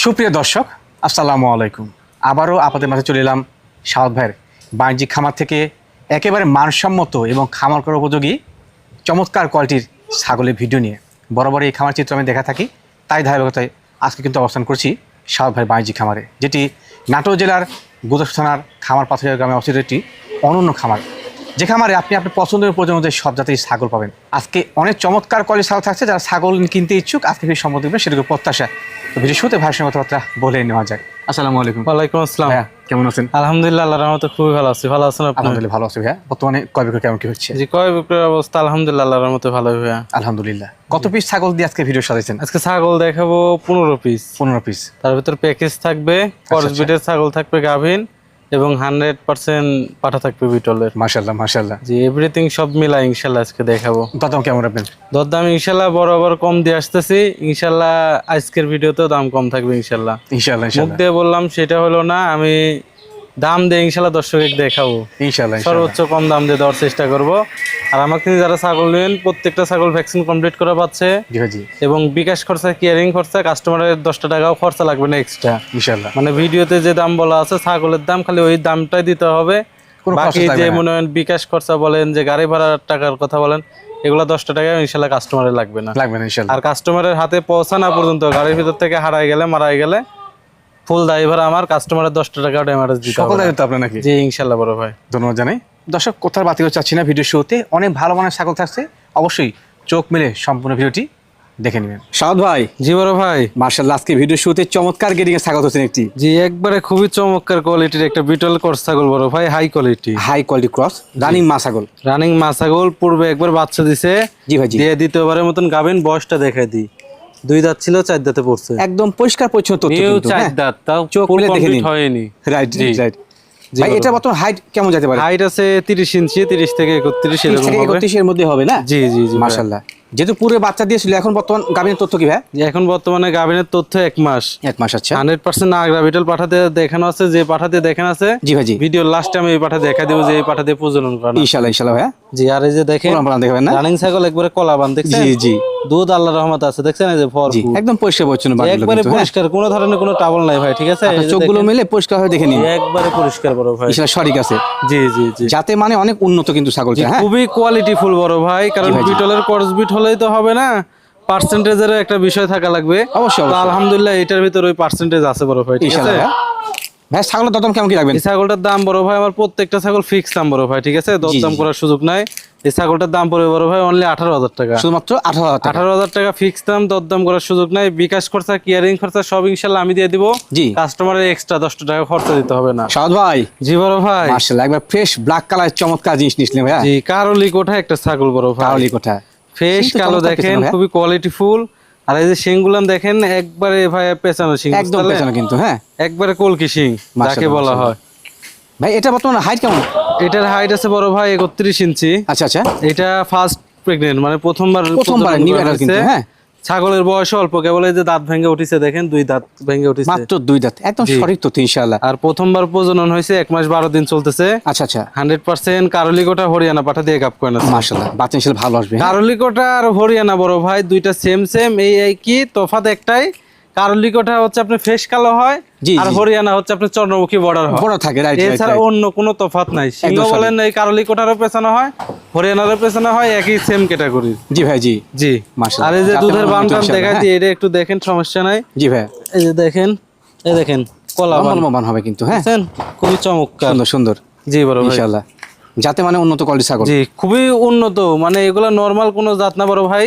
সুপ্রিয় দর্শক, আসসালামু আলাইকুম। আবারও আপনাদের মাঝে চলে এলাম সাউদ ভাইয়ের বাণিজ্যিক খামার থেকে একেবারে মানসম্মত এবং খামার করার উপযোগী চমৎকার কোয়ালিটির ছাগলের ভিডিও নিয়ে। বরাবর এই খামার চিত্র আমি দেখা থাকি, তাই ধারাবাহিকতায় আজকে কিন্তু অবস্থান করছি সাউদ ভাইয়ের বাণিজ্যিক খামারে, যেটি নাটোর জেলার গুদাসপুর থানার খামার পাথরিয়া গ্রামে অবস্থিত একটি অনন্য খামার, যে খামারে আপনি আপনার পছন্দের প্রয়োজন অনুযায়ী সব জাতের ছাগল পাবেন। আজকে অনেক চমৎকার কোয়ালিটির ছাগল থাকছে, যারা ছাগল কিনতে ইচ্ছুক আজকে ফির সম্মত দেবেন সেটুকু প্রত্যাশা। তো ভিডিও শুরুতে ভাইয়ের সঙ্গে কথাবার্তা বলে নেওয়া যায়। আসসালামু আলাইকুম। ওয়ালাইকুম আসসালাম। কেমন আছেন? আলহামদুলিল্লাহ, আল্লাহর রহমতে খুবই ভালো আছি। ভালো আছেন আপনি? আলহামদুলিল্লাহ ভালো আছি ভাইয়া। বর্তমানে ক্রয় বিক্রয় কেমন কি হচ্ছে? জি, ক্রয় বিক্রয়ের অবস্থা আলহামদুলিল্লাহ আল্লাহর রহমতে ভালো ভাইয়া। আলহামদুলিল্লাহ। কত পিস ছাগল দিয়ে আজকে ভিডিও সাজাইছেন? আজকে ছাগল দেখাবো 15 পিস। 15 পিস। তার ভিতর প্যাকেজ থাকবে, ক্রসবিটের ছাগল থাকবে গাভিন, এবং 100% পাঠা থাকবে বিটলের। মাশাআল্লাহ মাশাআল্লাহ। জি, এভরিথিং সব মিলাই ইনশাআল্লাহ আজকে দেখাবো। দাম কেমন রাখবেন? দরদাম ইনশাআল্লাহ বরাবর কম দিয়ে আসতেছি। ইনশাআল্লাহ আজকের ভিডিওতেও দাম কম থাকবে ইনশাআল্লাহ। ইনশাআল্লাহ মুখ ইনশাআল্লাহ। দিয়ে বললাম সেটা হলো না, আমি দাম দিয়ে ইনশাআল্লাহ দর্শককে দেখাবো। ইনশাআল্লাহ সর্বোচ্চ কম দাম দিয়ে দেওয়ার চেষ্টা করব। আর আমার থেকে যারা ছাগল নেবেন প্রত্যেকটা ছাগল ভ্যাকসিন কমপ্লিট করা পাচ্ছে, জি জি। এবং বিকাশ খরচা, কেয়ারিং খরচা, কাস্টমারের 10 টাকাও খরচা লাগবে না এক্সট্রা। ইনশাআল্লাহ। মানে ভিডিওতে যে দাম বলা আছে ছাগলের দাম খালি ওই দামটাই দিতে হবে। বাকি যে মনে হয় বিকাশ খরচা বলেন, যে গাড়ি ভাড়ার টাকার কথা বলেন, এগুলো 10 টাকা ইনশাআল্লাহ কাস্টমারের লাগবে না ইনশাআল্লাহ। আর কাস্টমারের হাতে পৌঁছানো পর্যন্ত গাড়ির ভিতর থেকে হারাই গেলে মারাই গেলে ফুল ড্রাইভার আমার, কাস্টমারের 10 টাকা ড্যামেজ দিতে হবে। সকল দায়িত্ব আপনার নাকি? জি ইনশাআল্লাহ বড় ভাই। ধন্যবাদ জানাই। দর্শক কোথাও বাতিল চাচ্ছি না, ভিডিও শুরুতে অনেক ভালো মানের ছাগল থাকছে, অবশ্যই চোখ মেলে সম্পূর্ণ ভিডিওটি দেখে নেবেন। সাউদ ভাই। জি বড় ভাই। মাশাআল্লাহ, আজকে ভিডিও শুরুতে চমৎকার গেডিং এর ছাগল হচ্ছেন একটি। জি, একবারে খুবই চমৎকার কোয়ালিটির একটা বিটল ক্রস ছাগল বড় ভাই, high quality, high quality cross running মা ছাগল। রানিং মা ছাগল, পূর্বে একবার বাচ্চা দিছে। জি ভাই জি। দিয়ে দ্বিতীয়বারের মতন গাবেন, বয়সটা দেখাই দিই। 2 দাঁত ছিল, 4 দাঁতে পড়ছে, একদম পরিষ্কার পরিচ্ছন্ন তথ্য নিউ কিন্তু। 4 দাঁত, তাও চোখ মেলে দেখে নিন। হয়নি। রাইট জি রাইট। জি ভাই এটা বর্তমান হাইট কেমন যেতে পারে? হাইট আছে 30 ইঞ্চি, 30 থেকে 31 এরকম হবে। 31 এর মধ্যে হবে না? জি জি জি মাশাআল্লাহ। যেহেতু পুরো বাচ্চা দিয়েছিল, এখন বর্তমান গাবিনের তথ্য কি ভাই? এখন বর্তমানে গাবিনের তথ্য 1 মাস। 1 মাস। আচ্ছা। 100% আগ্রা বিটল পাঠাতে দেখানো আছে, যে পাঠাতে দেখানো আছে। জি ভাই জি। ভিডিও লাস্টে আমি এই পাঠা দেখা দেব, যে এই পাঠা দিয়ে প্রজনন করানো। ইনশাআল্লাহ ইনশাআল্লাহ ভাই। জি, আর এই যে দেখেন পুরান দেখাবেন না? রানিং ছাগল একবারে কলা বান, দেখছেন? জি জি। দুধ আল্লাহর রহমত আছে, দেখছেন? এই যে জি একদম পরিষ্কার পরিচ্ছন্ন বাড়ি, একবারে পরিষ্কার, কোনো ধরনের কোনো ট্রাবল নাই ভাই, ঠিক আছে? এই যে চোখগুলো মেলে পরিষ্কার হয়ে দেখে নিন, একবারে পরিষ্কার বড় ভাই, ইনশাআল্লাহ সঠিক আছে। জি জি জি। যাতে মানে অনেক উন্নত কিন্তু ছাগলটা। হ্যাঁ খুবই কোয়ালিটি ফুল বড় ভাই, কারণ বিটলের ক্রস বিট হলেই তো হবে না, পার্সেন্টেজের একটা বিষয় থাকা লাগবে। অবশ্যই। তো আলহামদুলিল্লাহ এটার ভিতর ওই পার্সেন্টেজ আছে বড় ভাই, ঠিক আছে? ইনশাআল্লাহ। ভাই ছাগলের দাম কেমন কি রাখবেন? এই ছাগলটার দাম বড় ভাই, আমার প্রত্যেকটা ছাগল ফিক্স দাম বড় ভাই, ঠিক আছে? দরদাম করার সুযোগ নাই। এই ছাগলটার দাম পড়বে বড় ভাই অনলি 18,000 টাকা, শুধুমাত্র 18,000 টাকা। 18,000 টাকা ফিক্স দাম, দরদাম করার সুযোগ নাই। বিকাশ খরচা, কেয়ারিং খরচা সব ইনশাআল্লাহ আমি দিয়ে দিব। জি। কাস্টমারের এক্সট্রা 10 টাকা খরচা দিতে হবে না। সাউদ ভাই। জি বড় ভাই। মাশাআল্লাহ, একবার ফ্রেশ ব্ল্যাক কালার চমৎকার জিনিস নিছিলেন ভাই। জি, কারলি কোঠা একটা ছাগল বড় ভাই, কারলি কোঠা ফ্রেশ কালো, দেখেন খুবই কোয়ালিটি ফুল। আর এই যে শিংগুলাম দেখেন, একবারে ভাই পেছানো শিং, একদম পেছানো কিন্তু। হ্যাঁ একবারে কলকি শিং যাকে বলা হয়। ভাই এটা বর্তমানে হাইট কেমন? এটার হাইট আছে বড় ভাই 31 ইঞ্চি। আচ্ছা আচ্ছা। এটা ফার্স্ট প্রেগনেন্ট, মানে প্রথমবার নিউ অ্যাডাল্ট কিন্তু। হ্যাঁ ছাগলের বয়স অল্প, কেবল এই যে দাঁত ভেঙে উঠিছে, দেখেন 2 দাঁত ভেঙে উঠিছে, মাত্র 2 দাঁত, একদম সঠিক তথ্য ইনশাআল্লাহ। আর প্রথমবার প্রজনন হয়েছে 1 মাস 12 দিন চলতেছে। আচ্ছা আচ্ছা। 100% কারলিকোটা হরিয়ানা পাঠা দিয়ে গাপ করে না। মাশাআল্লাহ, বাচ্চা ইনশাআল্লাহ ভালো আসবে। কারলিকোটা আর হরিয়ানা বড় ভাই দুইটা সেম সেম, এই কি তফাৎ একটাই, কারলিকোটা হচ্ছে আপনি ফ্রেশ কালো হয়, আর হরিয়ানা হচ্ছে আপনি চন্দ্রমুখী বর্ডার হয়, বড় থাকে। Right right. এছাড়া অন্য কোনো তফাৎ নাই। সিংহ বলেন এই কারলিকোটারও পেছানো হয়, হরিয়ানারও পেছানো হয়, একই সেম ক্যাটাগরি। জি ভাই জি জি। মাশাআল্লাহ। আর এই যে দুধের বানটান দেখাচ্ছি, এটা একটু দেখেন, সমস্যা নাই। জি ভাই। এই যে দেখেন, এই দেখেন কলা বান হবে কিন্তু। হ্যাঁ খুবই চমৎকার, সুন্দর সুন্দর। জি বড় ভাই ইনশাআল্লাহ, যাতে মানে উন্নত কোয়ালিটি ছাগল। জি খুবই উন্নত, মানে এগুলা নরমাল কোনো জাত না বড় ভাই,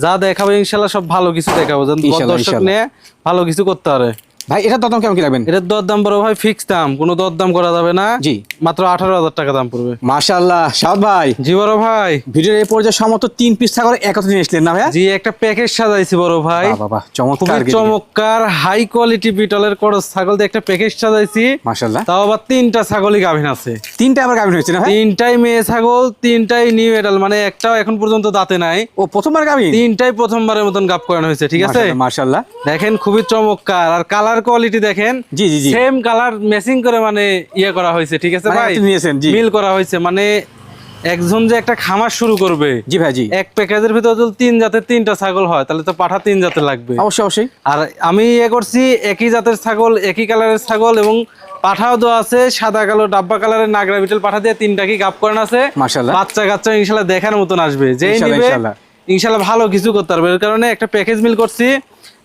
যা দেখাবো ইনশাআল্লাহ সব ভালো কিছু দেখাবো, যেন দর্শক নিয়ে ভালো কিছু করতে পারে। ভাই এটা দরদাম কেমন কি রাখবেন? এটার দরদাম বড় ভাই ফিক্স দাম, কোনো দরদাম করা যাবে না। জি মাত্র 18,000 টাকা দাম পড়বে। মাশাআল্লাহ। সাউদ ভাই। জি বড় ভাই। ভিডিওর এই পর্যায়ে সমস্ত 3 পিস ছাগল একত্রে নিয়ে আসলেন না ভাই? জি, একটা প্যাকেজ সাজাইছি বড় ভাই। বাবা চমৎকার, চমৎকার হাই কোয়ালিটি বিটলের ক্রস ছাগল দিয়ে একটা প্যাকেজ সাজাইছি মাশাআল্লাহ। তাও আবার 3টা ছাগলই গাভিন আছে। 3টা আবার গাভিন হয়েছে না ভাই? 3টাই মেয়ে ছাগল, 3টাই নিউ এডাল, মানে একটাও এখন পর্যন্ত দাঁতে নাই। ও প্রথমবার গাভিন? 3টাই প্রথমবারের মতন গাপ করানো হয়েছে, ঠিক আছে? মাশাআল্লাহ। দেখেন খুবই চমৎকার, আর কালার কোয়ালিটি দেখেন। জি জি জি। সেম কালার ম্যাচিং করে মানে ইয়ে করা হয়েছে, ঠিক আছে ভাই? নিয়েছেন জি। মিল করা হয়েছে, মানে একজন যে একটা খামার শুরু করবে, জি ভাই জি, এক প্যাকেজের ভিতরে যদি 3 জাতের 3টা ছাগল হয় তাহলে তো পাঠা 3 জাতের লাগবে। অবশ্যই অবশ্যই। আর আমি করছি একই জাতের ছাগল, একই কালারের ছাগল, এবং পাঠাও দেওয়া আছে সাদা কালো ডাব্বা কালারের নাগরা বিটেল পাঠা দিয়ে 3টা কি গাব করানো আছে। মাশাআল্লাহ, বাচ্চা কাচ্চা ইনশাআল্লাহ দেখার মতন আসবে, যেই ইনশাআল্লাহ, নিবে ইনশাআল্লাহ। ইনশাআল্লাহ ভালো কিছু করতে পারবে। এর কারণে একটা প্যাকেজ মিল করছি।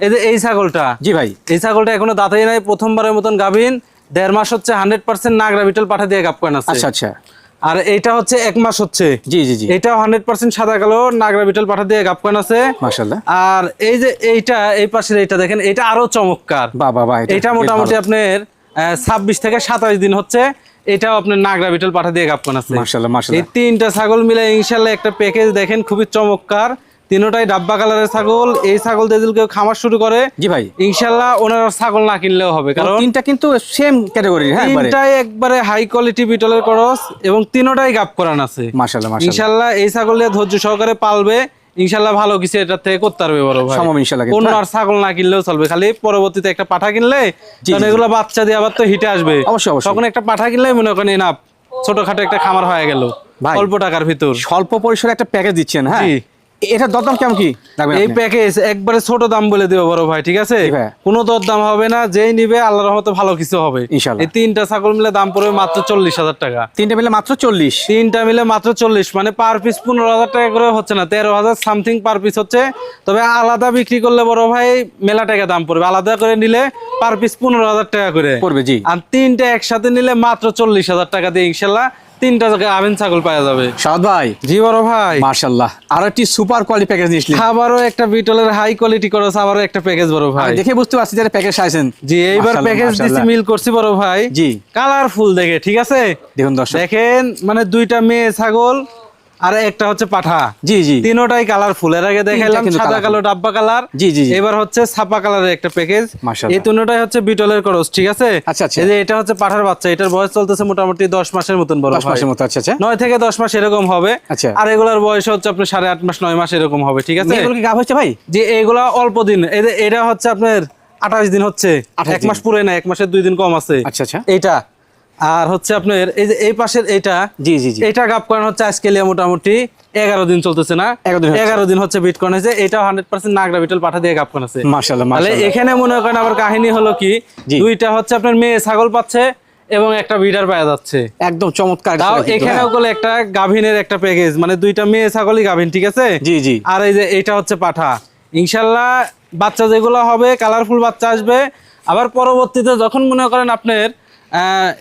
এই যে এই ছাগলটা, জি ভাই, এই ছাগলটা এখনো দাঁতাই নাই, প্রথমবারের মতন গাভীন, 1.5 মাস হচ্ছে 100% নাগরা বিটেল পাঠা দিয়ে গাব করানো আছে। আচ্ছা আচ্ছা, আর এইটা হচ্ছে 1 মাস হচ্ছে, জি জি জি, এটাও 100% সাদা কালো নাগরা বিটেল পাঠা দিয়ে গাব করানো আছে। মাশাআল্লাহ। আর এই যে এইটা, এই পাশের এইটা দেখেন, এটা আরো চমৎকার। বাহ বাহ বাহ, এটা মোটামুটি আপনার 26 থেকে 27 দিন হচ্ছে, এটাও আপনার নাগরা বিটেল পাঠা দিয়ে গাব করানো আছে। মাশাআল্লাহ এই মাশাআল্লাহ, 3টা ছাগল মিলে ইনশাআল্লাহ একটা প্যাকেজ দেখেন, খুবই চমৎকার। তিনোটাই ডাব্বা কালারের ছাগল। এই ছাগল দিয়ে যদি কেউ খামার শুরু করে, জি ভাই, ইনশাআল্লাহ ওনারা ছাগল না কিনলেও হবে, কারণ তিনটা কিন্তু সেম ক্যাটাগরি, হ্যাঁ একবারে। তিনটাই একবারে হাই কোয়ালিটি বিটলের ক্রস এবং তিনোটাই গাব করান আছে। মাশাআল্লাহ মাশাআল্লাহ, ইনশাআল্লাহ এই ছাগল দিয়ে ধৈর্য সহকারে পালবে, ইনশাআল্লাহ ভালো কিছু এটার থেকে করতে পারবে বড় ভাই। সম্ভব ইনশাআল্লাহ কিন্তু, অন্য হ্যাঁ। আর ছাগল না কিনলেও চলবে, খালি পরবর্তীতে একটা পাঠা কিনলে, জি, কারণ জি। এগুলো বাচ্চা দিয়ে আবার তো হিটে আসবে, অবশ্যই, অবশ্যই। তখন একটা পাঠা কিনলে মনে করেন এনাফ, ছোটখাটো একটা খামার হয়ে গেল ভাই, অল্প টাকার ভিতর। স্বল্প পরিসরে একটা প্যাকেজ দিচ্ছেন, হ্যাঁ। জি। এটার দরদাম কেমন কি রাখবেন এই আপনি? প্যাকেজ একবারে ছোট দাম বলে দেবো বড় ভাই, ঠিক আছে? জি ভাই। কোনো দর দাম হবে না, যেই নিবে আল্লাহর রহমতে ভালো কিছু হবে ইনশাআল্লাহ। এই 3টা ছাগল মিলে দাম পড়বে মাত্র 40,000 টাকা। তিনটে মিলে মাত্র 40, 3টা মিলে মাত্র 40, মানে পার পিস 15,000 টাকা করে হচ্ছে না, 13,000 সামথিং পার পিস হচ্ছে। তবে আলাদা বিক্রি করলে বড় ভাই মেলা টাকা দাম পড়বে, আলাদা করে নিলে পার পিস 15,000 টাকা করে পড়বে, জি। আর 3টা একসাথে নিলে মাত্র 40,000 টাকা দিয়ে ইনশাল্লাহ 3টা জায়গায় আবেন ছাগল পাওয়া যাবে। সাদ ভাই, জি বড় ভাই, মাশাআল্লাহ, আর একটি সুপার কোয়ালিটি প্যাকেজ নিয়েছিলেন। আবারও একটা বিটলের হাই কোয়ালিটি করছে, আবারও একটা প্যাকেজ বড় ভাই। আমি দেখে বুঝতে পারছি যে প্যাকেজ চাইছেন। জি এইবার মাশাআল্লাহ, প্যাকেজ দিছি, মাশাআল্লাহ। মিল করছি বড় ভাই। জি। কালারফুল দেখে, ঠিক আছে? দেখুন দর্শক, দেখেন মানে 2টা মেয়ে ছাগল আর একটা হচ্ছে পাঠা, জি জি, তিনোটাই কালারফুল। এর আগে দেখাইলাম কিন্তু সাদা colourful। কালো ডাব্বা কালার, জি জি জি, এবার হচ্ছে ছাপা কালারের একটা প্যাকেজ। মাশাআল্লাহ। এই তিনোটাই হচ্ছে বিটলের ক্রস, ঠিক আছে? আচ্ছা, আচ্ছা। এই যে এটা হচ্ছে পাঠার বাচ্চা, এটার বয়স চলতেছে মোটামুটি 10 মাসের মতন বড় 10 ভাই, মাসের মতো, আচ্ছা আচ্ছা। 9 থেকে 10 মাস এরকম হবে। আচ্ছা। আর এগুলার বয়স হচ্ছে আপনার 8.5 মাস 9 মাস এরকম হবে, ঠিক আছে? এগুলো কি গাভ হচ্ছে ভাই? যে এগুলা অল্প দিন, এটা হচ্ছে আপনার 28 দিন হচ্ছে, 28 1 মাস পুরো না, 1 মাসের 2 দিন কম আছে। আচ্ছা আচ্ছা, এইটা আর হচ্ছে আপনার এই যে এই পাশের এইটা, জি জি জি, এটা গাপ করানো হচ্ছে আজকে মোটামুটি 11 দিন চলতেছে না, 11 দিন হচ্ছে। 11 দিন হচ্ছে বিট করানো হয়েছে। এটাও 100% নাগরা বিটল পাঠা দিয়ে গাপ করানো আছে। মাশাআল্লাহ তাহলে মাশাআল্লাহ, এখানে মনে করেন আবার কাহিনী হলো কি, জি। 2টা হচ্ছে আপনার মেয়ে ছাগল পাচ্ছে এবং একটা বিডার পাওয়া যাচ্ছে। একদম চমৎকার। তাও কিন্তু, এখানেও হ্যাঁ। বলে একটা গাভিনের একটা প্যাকেজ, মানে 2টা মেয়ে ছাগলই গাভিন, ঠিক আছে? জি জি, আর এই যে এটা হচ্ছে পাঠা, ইনশাল্লাহ বাচ্চা যেগুলো হবে কালারফুল বাচ্চা আসবে। আবার পরবর্তীতে যখন মনে করেন আপনার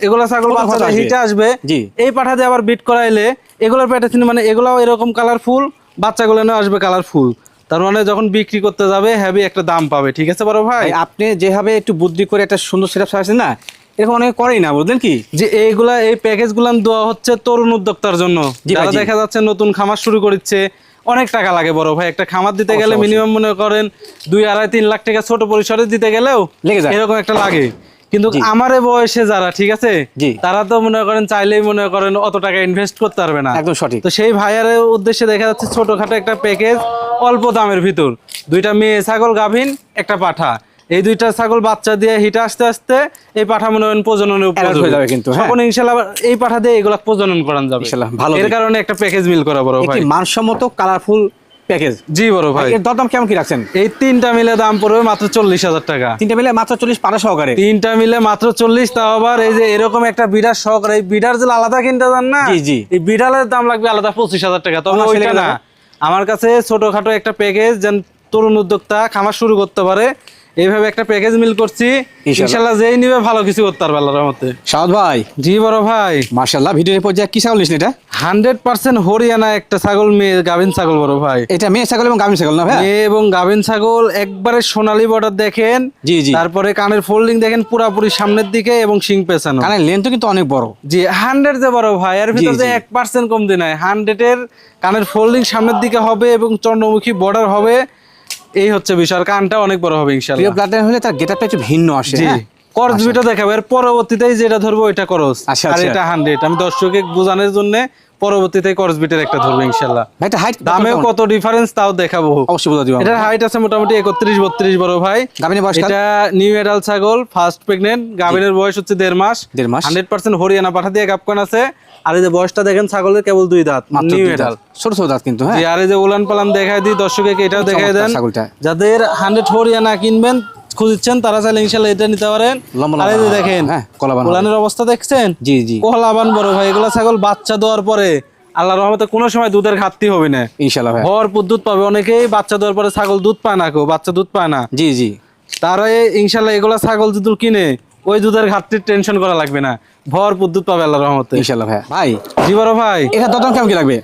এগুলা ছাগল প্রথম বাচ্চা বাচ্চা আসবে। হিটে আসবে, জি। এই পাঠা দিয়ে আবার বিট করাইলে এগুলোর প্যাটার্ন মানে এগুলাও এরকম কালারফুল, বাচ্চাগুলো না আসবে কালারফুল। তার মানে যখন বিক্রি করতে যাবে হেভি একটা দাম পাবে, ঠিক আছে বড় ভাই? ভাই, আপনি যেভাবে একটু বুদ্ধি করে একটা সুন্দর সেটআপ সাজাচ্ছেন না, এরকম অনেকে করেই না, বুঝলেন কি? যে এইগুলা এই প্যাকেজ গুলান দেওয়া হচ্ছে তরুণ উদ্যোক্তার জন্য, জি ভাই, যারা জি। দেখা যাচ্ছে নতুন খামার শুরু করছে। অনেক টাকা লাগে বড় ভাই, একটা খামার দিতে গেলে অবশ্যই, মিনিমাম মনে করেন 2, 2.5, 3 লাখ টাকা ছোট পরিসরে দিতে গেলেও লেগে যায়। এরকম একটা লাগে। কিন্তু জি। আমার এই বয়সে যারা, ঠিক আছে, জি। তারা তো মনে করেন চাইলেই মনে করেন অত টাকা ইনভেস্ট করতে পারবে না। একদম সঠিক। তো সেই ভাইয়ার উদ্দেশ্যে দেখা যাচ্ছে ছোটখাটো একটা প্যাকেজ, অল্প দামের ভিতর, 2টা মেয়ে ছাগল গাভিন, একটা পাঠা। এই 2টা ছাগল বাচ্চা দিয়ে হিটে আসতে আসতে এই পাঠা মনে করেন প্রজননের Adult হয়ে যাবে কিন্তু, হ্যাঁ। তখন ইনশাআল্লাহ এই পাঠা দিয়ে এগুলা প্রজনন করান যাবে ইনশাআল্লাহ, ভালো এর দিক। কারণে একটা প্যাকেজ মিল করা বড় ভাই। একটি মানসম্মত কালারফুল প্যাকেজ। জি বড় ভাই, এর দরদাম কেমন কি রাখছেন? এই 3টা মিলে দাম পড়বে মাত্র 40,000 টাকা। তিনটে মিলে মাত্র 40 পাড়া সহকারে। 3টা মিলে মাত্র 40, তাও আবার এই যে এরকম একটা বিডার শখ, এই বিডার যে আলাদা কিনতে যান না, জি, জি। এই বিডালের দাম লাগবে আলাদা 25,000 টাকা। তবে আমার ওইটা ছেলেকে না, দেবো। আমার কাছে ছোটখাটো একটা প্যাকেজ, যেন তরুণ উদ্যোক্তা খামার শুরু করতে পারে, এইভাবে একটা প্যাকেজ মিল করছি। ইনশাআল্লাহ যেই নিবে ভালো কিছু করতে পারবে আল্লাহর রহমতে। সাউদ ভাই, জি বড় ভাই, মাশাআল্লাহ, ভিডিওর পর্যায়ে কি ছাগল নিছেন এটা? 100% হরিয়ানা একটা ছাগল, মেয়ে গাভিন ছাগল বড় ভাই। এটা মেয়ে ছাগল এবং গাভীর ছাগল না ভাই? মেয়ে এবং গাভিন ছাগল, একবারে সোনালী বর্ডার দেখেন, জি জি, তারপরে কানের ফোল্ডিং দেখেন পুরাপুরি সামনের দিকে এবং শিং পেছানো। কানের লেন্থ কিন্তু অনেক বড়। জি 100 যে বড় ভাই, এর ভিতরে জি। 1% কম দিন নাই। 100 এর কানের ফোল্ডিং সামনের দিকে হবে এবং চন্দ্রমুখী বর্ডার হবে, এই হচ্ছে বিষয়। আর কানটা অনেক বড় হবে প্রিয় ইনশাআল্লাহ। ব্লাড লাইন হলে তার গেটআপটা একটু ভিন্ন আসে। জি হ্যাঁ? করজ ভিডিও দেখাবো, এর পরবর্তীতে যেটা ধরবো ওইটা করজ। আচ্ছা, আর আচ্ছা। এটা 100 আমি দর্শককে বোঝানোর জন্য পরবর্তীতে করসবিটের একটা ধরবে ইনশাল্লাহ। ভাই এটা হাইট দামেও কত ডিফারেন্স তাও দেখাবো। অবশ্যই বলে দিও। এটার হাইট আছে মোটামুটি 31-32 বড় ভাই। গাভিনের বয়স এটা নিউ এডাল ছাগল, ফার্স্ট প্রেগনেন্ট, গাভিনের বয়স হচ্ছে 1.5 মাস। 1.5 মাস। 100% হরিয়ানা পাঠা দিয়ে গাবকান আছে। আর এই যে বয়সটা দেখেন ছাগলের কেবল 2 দাঁত, নিউ এডাল, ছোট ছোট দাঁত কিন্তু। হ্যাঁ, আর এই যে উলান পালান দেখায় দিই দর্শককে, এটাও দেখায় দেন। ছাগলটা যাদের 100 হরিয়ানা কিনবেন খুঁজছেন তারা চাইলে ইনশাল্লাহ এটা নিতে পারেন। আর এই যে দেখেন উলানের অবস্থা দেখছেন, জি জি, কোহলাবান বড় ভাই। এগুলা ছাগল বাচ্চা দেওয়ার পরে আল্লাহর রহমতে কোনো সময় দুধের ঘাটতি হবে না ইনশাআল্লাহ ভাই। ভরপুর দুধ পাবে। অনেকেই বাচ্চা দেওয়ার পরে ছাগল দুধ পায় না, কেউ বাচ্চা দুধ পায় না। জি জি, তারা ইনশাল্লাহ এগুলা ছাগল যদি কিনে ওই দুধের ঘাটতির টেনশন করা লাগবে না, ভরপুর দুধ পাবে আল্লাহর রহমতে ইনশাআল্লাহ ভাই। ভাই জি বড় ভাই, এটা দরদাম কেমন কি লাগবে?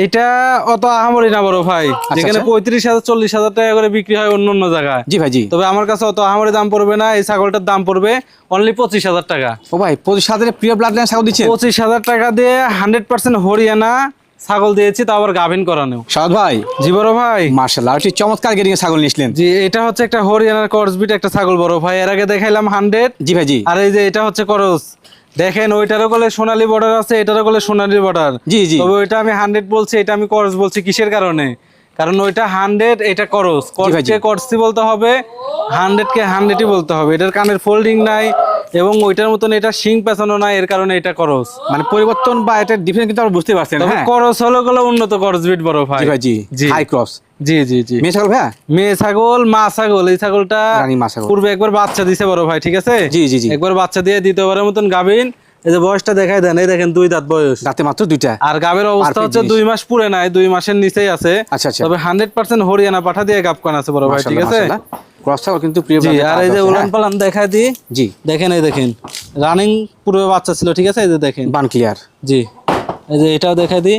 এটা অত আহামরি না বড় ভাই, যেখানে 35,000-40,000 টাকা করে বিক্রি হয় অন্য অন্য জায়গায়। জি ভাই জি, তবে আমার কাছে অত আহামরি দাম পড়বে না। এই ছাগলটার দাম পড়বে অনলি 25,000 টাকা। ও ভাই 25,000 প্রিয় ব্লাড লাইন ছাগল দিচ্ছেন? 25,000 টাকা দিয়ে 100% হরিয়ানা ছাগল দিয়েছি, তা আবার গাভিন করানো। সাদ ভাই, জি বড় ভাই, মাশাআল্লাহ, একটি চমৎকার গেডিং এর ছাগল নিয়েছিলেন। জি এটা হচ্ছে একটা হরিয়ানার করসবিট একটা ছাগল বড় ভাই। এর আগে দেখাইলাম 100। জি ভাই জি, আর এই যে এটা হচ্ছে করস, দেখেন ওইটারও গলে সোনালী বর্ডার আছে, এটারও গলে সোনালী বর্ডার। জি জি, তবে ওইটা আমি 100 বলছি, এটা আমি করস বলছি কিসের কারণে? কারণ ওইটা 100, এটা করস। করসকে করসি বলতে হবে, 100-কে 100ই বলতে হবে। এটার কানের ফোল্ডিং নাই এবং ওইটার মতন এটা শিং পেছানো নাই, এর কারণে এটা করস। মানে পরিবর্তন বা এটা ডিফারেন্স কিন্তু আমরা বুঝতে পারছেন। তবে হ্যাঁ, করস হলো গেলে উন্নত করসবিট বড় ভাই। জি ভাই জি, জি। হাই ক্রস জি জি জি, মেয়ে ছাগল ভাই, মেয়ে ছাগল, মা ছাগল। এই ছাগলটা রানী মা ছাগল। পূর্বে একবার বাচ্চা দিছে বড় ভাই, ঠিক আছে? জি জি জি, একবার বাচ্চা দিয়ে দ্বিতীয়বারের মতন গাভিন। এই যে বয়সটা দেখাই দেন, এই দেখেন 2 দাঁত বয়স, দাঁতে মাত্র 2টা। আর গাবের অবস্থা হচ্ছে 2 মাস পুরে নাই, 2 মাসের নিচেই আছে। আচ্ছা আচ্ছা, তবে 100% হরিয়ানা পাঠা দিয়ে গাবকান আছে বড় ভাই, ঠিক আছে? ক্রস ছাগল কিন্তু প্রিয় জি। ব্লাড। আর এই যে উলান পালান দেখাই দিই, জি, দেখেন এই দেখেন রানিং পূর্বে বাচ্চা ছিল, ঠিক আছে? এই যে দেখেন বান ক্লিয়ার। জি, এই যে এটাও দেখাই দিই,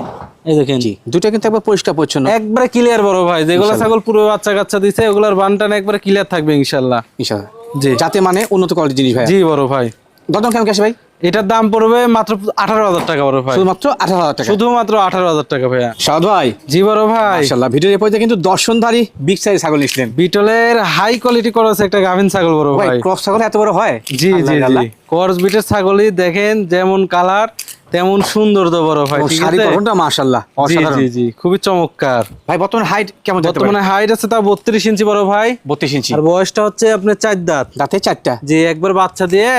এই দেখেন জি, দুটো কিন্তু একবার পরিষ্কার পরিচ্ছন্ন, একবারে ক্লিয়ার বড় ভাই। যেগুলো ছাগল পূর্বে বাচ্চা কাচ্চা দিছে ওগুলার বানটান একবারে ক্লিয়ার থাকবে ইনশাআল্লাহ। ইনশাআল্লাহ জি, যাতে মানে উন্নত কোয়ালিটির জিনিস ভাই। জি বড় ভাই। দরদাম কেমন কি আসে ভাই? এটার দাম পড়বে মাত্র 18,000 টাকা বড় ভাই, শুধুমাত্র 18,000 টাকা। শুধুমাত্র 18,000 টাকা ভাইয়া। সাদ ভাই, জি বড় ভাই, মাশাআল্লাহ, ভিডিওর এই পর্যায়ে কিন্তু দর্শনধারী বিগ সাইজ ছাগল নিয়েছিলেন। বিটলের হাই কোয়ালিটি করস একটা গাভিন ছাগল বড় ভাই ভাই। ক্রস ছাগল এত বড় হয়? জি জি জি, করস বিটের ছাগলই দেখেন যেমন কালার তেমন সুন্দর তো বড় ভাই, ঠিক শাড়ি আছে? গঠনটা মাশাআল্লাহ জি অসাধারণ। জি জি, খুবই চমৎকার। ভাই বর্তমানে হাইট কেমন দেখতে পারেন? বর্তমানে হাইট আছে তা 32 ইঞ্চি বড় ভাই, 32 ইঞ্চি, আর বয়সটা হচ্ছে আপনার 4 দাঁত। দাঁতে 4টা, যে একবার বাচ্চা দিয়ে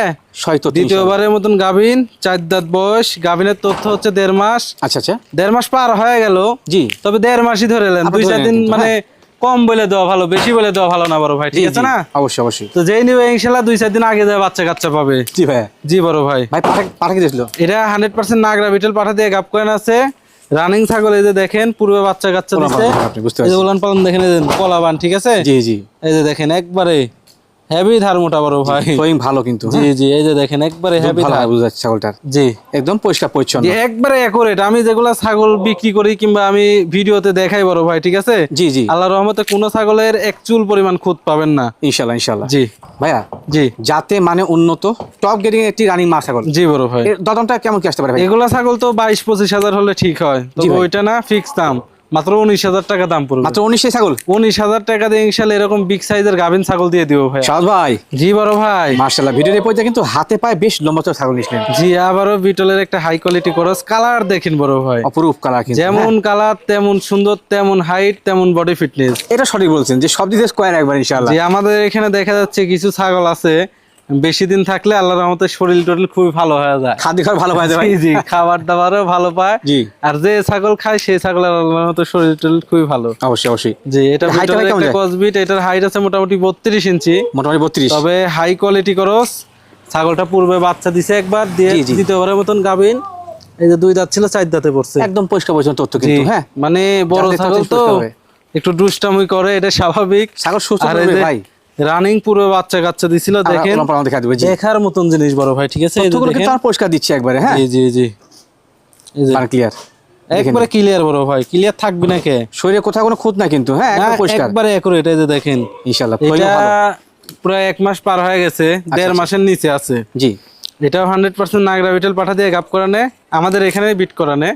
শয়তো দ্বিতীয়বারের মতন গাভিন, 4 দাঁত বয়স। গাভিনের তথ্য হচ্ছে 1.5 মাস। আচ্ছা আচ্ছা, 1.5 মাস পার হয়ে গেল, জি, তবে 1.5 মাসই ধরে নেন। আপনি 2-4 ধরে দিন নেন কিন্তু, মানে কম বলে দেওয়া ভালো, বেশি বলে দেওয়া ভালো না বড় ভাই, ঠিক আছে না? অবশ্যই অবশ্যই। তো যেই নিবে ইনশাআল্লাহ 2-4 দিন আগে যায় বাচ্চা কাচ্চা পাবে। জি ভাই। জি বড় ভাই। ভাই পাঠা কি দিয়েছিল? এটা 100% নাগরা বিটল পাঠা দিয়ে গাব কয়েন আছে, রানিং ছাগল। এই যে দেখেন পূর্বে বাচ্চা কাচ্চা দিচ্ছে, আপনি বুঝতে এই যে পারছেন। উলান পালন দেখেন, এই যে কলাবান, ঠিক আছে? জি জি, এই যে দেখেন একবারে হেভি ধার মোটা বড় ভাই। সোয়িং ভালো কিন্তু। জি জি, এই যে দেখেন একবারে হেভি ভালো ধার। বুঝা যাচ্ছে ছাগলটার, জি একদম পরিষ্কার পরিচ্ছন্ন। জি, একবারে অ্যাকুরেট। আমি যেগুলা ছাগল বিক্রি করি কিংবা আমি ভিডিওতে দেখাই বড় ভাই, ঠিক আছে? জি জি, আল্লাহর রহমতে কোনো ছাগলের এক চুল পরিমাণ খুঁত পাবেন না ইনশাআল্লাহ ইনশাআল্লাহ। জি ভাইয়া জি যাতে মানে উন্নত টপ গ্রেডিং একটি রানিং মা ছাগল, জি বড় ভাই। এর দরদামটা কেমন কি আসতে পারে ভাই? এগুলা ছাগল তো 22-25 হাজার হলে ঠিক হয়, তবে ভাই। ওইটা না, ফিক্স দাম মাত্র 19,000 টাকা দাম পড়বে। মাত্র 19 ছাগল? 19,000 টাকা দিয়ে ইনশাআল্লাহ এরকম বিগ সাইজের গাভিন ছাগল দিয়ে দিব ভাই। সাদ ভাই, জি বড় ভাই। মাশাআল্লাহ, ভিডিওর এই পর্যায়ে কিন্তু হাতে পায়ে বেশ লম্বা চড়া ছাগল নিয়েছিলেন। জি, আবারও বিটলের একটা হাই কোয়ালিটি করস। কালার দেখেন বড় ভাই, অপরূপ কালার কিন্তু, যেমন কালার তেমন সুন্দর, তেমন হাইট তেমন বডি ফিটনেস। এটা সঠিক বলছেন যে সব দিকে স্কয়ার একবার ইনশাআল্লাহ। যে আমাদের এখানে দেখা যাচ্ছে কিছু ছাগল আছে বেশি দিন থাকলে আল্লাহর রহমতে শরীর টরিল খুবই ভালো হয়ে যায়, খাদ্য খাবার ভালো পায় ভাই। জি জি, খাবার দাবারও ভালো পায়। জি, আর যে ছাগল খায় সেই ছাগলের আল্লাহর রহমতে শরীর টরিল খুবই ভালো। অবশ্যই অবশ্যই। জি, এটা height টা বিটলের কেমন একটা যায়? ক্রসবিট। এটার হাইট আছে মোটামুটি 32 ইঞ্চি, মোটামুটি 32। তবে হাই কোয়ালিটি করস। ছাগলটা পূর্বে বাচ্চা দিছে একবার, দিয়ে জি, জি। দ্বিতীয়বারের মতন গাভিন। এই যে 2 দাঁত ছিল 4 দাঁতে পড়ছে, একদম পরিষ্কার পরিচ্ছন্ন তথ্য জি। কিন্তু। হ্যাঁ, মানে বড় যাতে ছাগল তো সুস্থ হবে। একটু দুষ্টামি করে, এটা স্বাভাবিক। ছাগল সুস্থ আর এই থাকবে যে ভাই। রানিং পুরো বাচ্চা কাচ্চা দিছিল, দেখেন আমরা দেখা দেব। জি, দেখার মতন জিনিস বড় ভাই, ঠিক আছে? এই যে তথ্যগুলো দেখেন, কিন্তু আর পরিষ্কার দিচ্ছি একবারে। হ্যাঁ, জি জি জি, এই যে মানে ক্লিয়ার, একবারে ক্লিয়ার বড় ভাই। ক্লিয়ার থাকবে না কে? শরীরে কোথাও কোনো খুঁত না কিন্তু। হ্যাঁ, একদম পরিষ্কার একবারে অ্যাকুরেট। এই যে দেখেন, ইনশাআল্লাহ। এটা প্রায় 1 মাস পার হয়ে গেছে, 1.5 মাসের নিচে আছে। জি, এটাও 100% নাগরা বিটল পাঠা দিয়ে গাব করানে, আমাদের এখানে বিট করানে।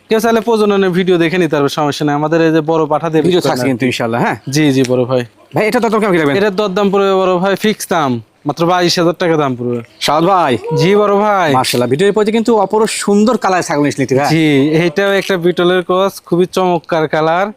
কেউ চাইলে প্রজননের ভিডিও দেখে নিতে পারবে, সমস্যা নেই। আমাদের এই যে বড় পাঠা দিয়ে ভিডিও বিট করানে। থাকছে কিন্তু ইনশাআল্লাহ। হ্যাঁ জি জি বড় ভাই। ভাই, এটা তত কেমন কি রাখবেন? এটার দরদাম পড়বে বড় ভাই ফিক্স দাম মাত্র 22,000 টাকা দাম পড়বে। সাদ ভাই জি বড় ভাই, মাশাআল্লাহ, ভিডিওর প্রতি কিন্তু অপরূপ সুন্দর কালার ছাগল নিয়েছিলেন ভাই। জি এইটাও একটা বিটলের ক্রস, খুবই চমৎকার কালার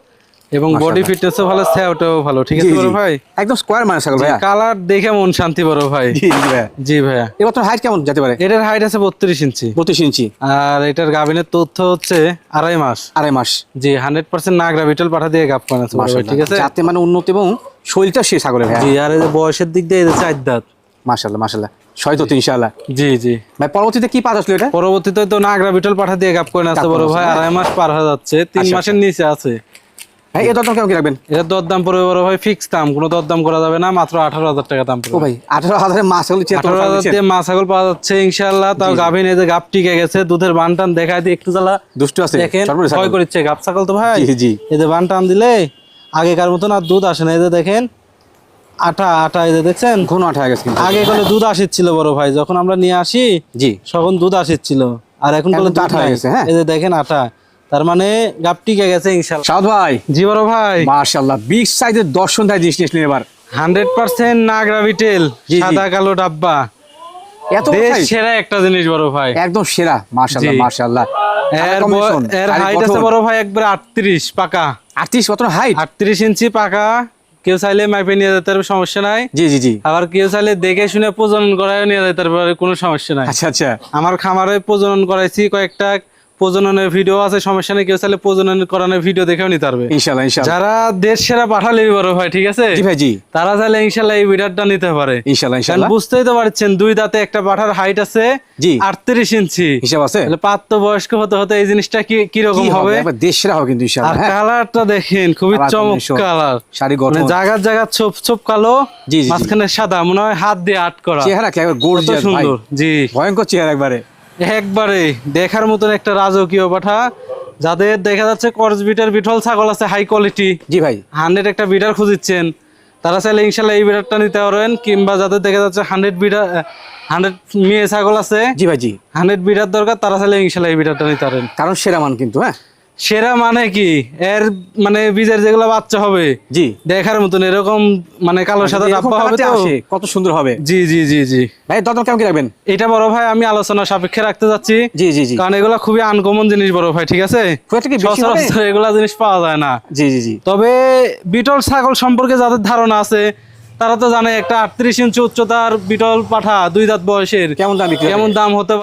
এবং বডি মাশাআল্লাহ। ফিটনেসও ভালো, সেওটাও ভালো, ঠিক জি, আছে বড় জি। ভাই? একদম স্কোয়ার মানে ছাগল ভাই। কালার দেখে মন শান্তি বড় ভাই। জি জি ভাই। জি ভাইয়া, এবার তো হাইট কেমন যেতে পারে? এটার হাইট আছে 32 ইঞ্চি 32 ইঞ্চি, আর এটার গাভিনের তথ্য হচ্ছে 2.5 মাস। 2.5 মাস। জি 100% নাগরা বিটল পাঠা দিয়ে গাপ করানো আছে বড় ভাই, ঠিক আছে? যাতে মানে উন্নত এবং শরীরটা সে ছাগলের ভাই। জি আর এই যে বয়সের দিক দিয়ে এই যে 4 দাঁত। মাশাআল্লাহ মাশাআল্লাহ, 6 তো ইনশাআল্লাহ। জি জি, ভাই পরবর্তীতে কি পাঁচ আসলো এটা? পরবর্তীতে তো নাগরা বিটল পাঠা দিয়ে গাপ করে আছে গাপ বড় করানো ভাই, আছে, 2.5 মাস পার হয়ে যাচ্ছে, 3 আচ্ছা, মাসের নিচে আছে। ভাই এর দরদাম কেমন কি রাখবেন? এটা দরদাম পড়বে বড় ভাই, ফিক্স দাম, কোনো দরদাম করা যাবে না, মাত্র 18,000 টাকা দাম ও পড়বে। ভাই 18,000 মাছ ছাগল চেয়ে 18,000 দিয়ে মা ছাগল পাওয়া যাচ্ছে ইনশাআল্লাহ। তাও গাভিন এই যে গাপ টিকে গেছে, দুধের বান টান দেখায় দিয়ে একটু জ্বালা দুষ্টু আছে দেখেন, সর্বোচ্চ ছাগল। ভয় করছে গাপ ছাগল তো ভাই। জি জি, এই যে বান টান দিলে আগেকার মতন আর দুধ আসে না, এই যে দেখেন আটা আটা, এই যে দেখছেন ঘন আঠা হয়ে গেছে কিন্তু। আগে কলে দুধ আসিচ্ছিল বড় ভাই, যখন আমরা নিয়ে আসি জি, তখন দুধ আসিচ্ছিল, আর এখন এখন কলে তো দুধ আঠা হয়ে নাই। গেছে, হ্যাঁ। এই যে দেখেন আটা, তার মানে গাপ টিকে গেছে ইনশাআল্লাহ। সাদ ভাই জি বড় ভাই, মাশাআল্লাহ, বিগ সাইজের দর্শন দেয় জিনিস নিয়েছিলেন এবার। 100% নাগরা বিটেল, জি, জি। সাদা কালো ডাব্বা, এত বড় দেশ size? সেরা একটা জিনিস বড় ভাই। একদম সেরা, মাশাআল্লাহ জি। মাশাআল্লাহ। এর হাইট আছে বড় ভাই একবার 38 পাকা, 38 কত হাইট? 38 ইঞ্চি পাকা। কেউ চাইলে মাইপে নিয়ে যেতে পারবে, সমস্যা নাই। জি জি জি, আবার কেউ চাইলে দেখে শুনে প্রজনন করায় নিয়ে যেতে পারবে, কোনো সমস্যা নাই। আচ্ছা আচ্ছা, আমার খামারে প্রজনন করাইছি, কয়েকটা প্রজননের ভিডিও আছে, সমস্যা নেই, কেউ চাইলে প্রজনন করানোর ভিডিও দেখেও নিতে পারবে। ইনশাআল্লাহ ইনশাআল্লাহ। যারা দেশ সেরা পাঠালে বড় ভাই, ঠিক আছে, জি ভাই জি, তারা চাইলে ইনশাল্লাহ এই ভিডিওটা নিতে পারে। ইনশাআল্লাহ কারণ ইনশাআল্লাহ। বুঝতেই তো পারছেন, 2 দাঁতে একটা পাঠার হাইট আছে জি। 38 ইঞ্চি, হিসাব আছে? তাহলে প্রাপ্ত বয়স্ক হতে হতে এই জিনিসটা কি রকম কি হবে? একবার দেশ সেরা হবে কিন্তু আর ইনশাআল্লাহ। হ্যাঁ, কালারটা দেখেন, খুবই কালার চমক combination, কালার, শাড়ি মানে গঠন, জায়গা জায়গা ছোপ ছোপ কালো, জি, জি, জি। মাঝখানে সাদা, মনে হয় হাত দিয়ে আট করা, চেহারা কি একবার কত গর্জিয়াস ভাই, সুন্দর। জি ভয়ঙ্কর চেহারা একবারে। একবারে দেখার মতন একটা রাজকীয় পাঠা, যাদের দেখা যাচ্ছে করজ বিটার বিটল ছাগল আছে হাই কোয়ালিটি, জি ভাই, 100 একটা বিটার খুঁজিচ্ছেন, তারা চাইলে ইনশাল্লাহ এই বিটারটা নিতে পারবেন। কিংবা যাদের দেখা যাচ্ছে 100 বিটার 100 মেয়ে ছাগল আছে, জি ভাই জি, 100 বিটার দরকার, তারা চাইলে ইনশাল্লাহ এই বিটারটা নিতে পারেন। কারণ সেরা মান কিন্তু। হ্যাঁ সেরা মানে কি, এর মানে বীজের যেগুলো বাচ্চা হবে জি, দেখার মতন এরকম, মানে কালো সাদা এরকম ডাব্বা হবে কালারটা তো। আসে, কত সুন্দর হবে। জি জি জি জি, ভাই দরদাম কেমন কি রাখবেন? এটা বড় ভাই আমি আলোচনা সাপেক্ষে রাখতে যাচ্ছি, জি জি জি, কারণ এগুলো খুবই আনকমন জিনিস বড় ভাই, ঠিক আছে? খুব একটা কি বেশি হবে? সচরাচর এগুলা জিনিস পাওয়া যায় না। জি জি জি, তবে বিটল ছাগল সম্পর্কে যাদের ধারণা আছে, তারা তো জানে একটা 38 ইঞ্চি উচ্চতার বিটল পাঠা 2 দাঁত বয়সের কেমন দাম বিক্রি হবে? কেমন দাম হতে